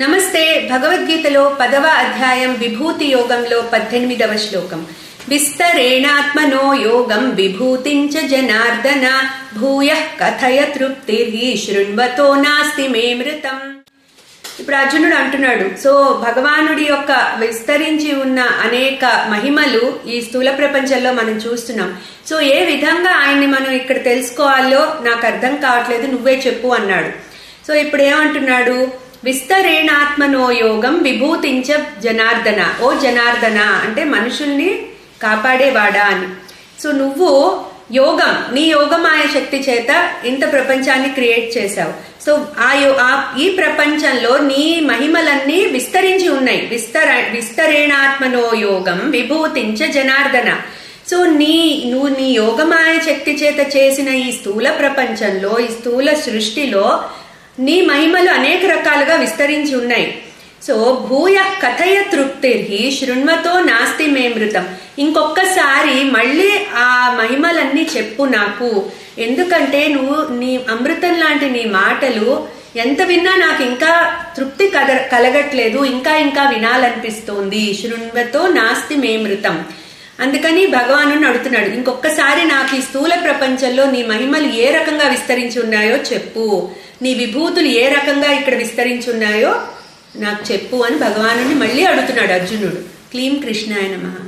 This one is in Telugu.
నమస్తే. భగవద్గీతలో 10వ అధ్యాయం విభూతి యోగంలో 18వ శ్లోకం. విస్తరేణాత్మనో యోగం విభూతించ జనార్దన భూయః కథయ తృప్తిర్హి శృణ్వతో నాస్తి మే మృతం. ఇప్పుడు అర్జునుడు అంటున్నాడు, సో భగవానుడి యొక్క విస్తరించి ఉన్న అనేక మహిమలు ఈ స్థూల ప్రపంచంలో మనం చూస్తున్నాం. సో ఏ విధంగా ఆయన్ని మనం ఇక్కడ తెలుసుకోవాలో నాకు అర్థం కావట్లేదు, నువ్వే చెప్పు అన్నాడు. సో ఇప్పుడు ఏమంటున్నాడు, విస్తరేణాత్మనో యోగం విభూతించ జనార్దన. ఓ జనార్దన అంటే మనుషుల్ని కాపాడేవాడా అని. సో నువ్వు యోగం, నీ యోగమాయ శక్తి చేత ఇంత ప్రపంచాన్ని క్రియేట్ చేశావు. సో ఈ ప్రపంచంలో నీ మహిమలన్నీ విస్తరించి ఉన్నాయి. విస్తరేణాత్మనో యోగం విభూతించ జనార్దన. సో నువ్వు నీ యోగమాయ శక్తి చేత చేసిన ఈ స్థూల ప్రపంచంలో, ఈ స్థూల సృష్టిలో నీ మహిమలు అనేక రకాలుగా విస్తరించి ఉన్నాయి. సో భూయ కథయ తృప్తిర్హి శృణ్వతో నాస్తి మే మృతం. ఇంకొకసారి మళ్ళీ ఆ మహిమలన్నీ చెప్పు నాకు, ఎందుకంటే నువ్వు నీ అమృతం లాంటి నీ మాటలు ఎంత విన్నా నాకు ఇంకా తృప్తి కలగట్లేదు, ఇంకా ఇంకా వినాలనిపిస్తోంది. శృణ్వతో నాస్తి మే మృతం. అందుకని భగవాను అడుగుతున్నాడు, ఇంకొకసారి నాకు ఈ స్థూల ప్రపంచంలో నీ మహిమలు ఏ రకంగా విస్తరించి ఉన్నాయో చెప్పు, నీ విభూతులు ఏ రకంగా ఇక్కడ విస్తరించి ఉన్నాయో నాకు చెప్పు అని భగవానుని మళ్ళీ అడుగుతున్నాడు అర్జునుడు. క్లీం కృష్ణాయ నమః.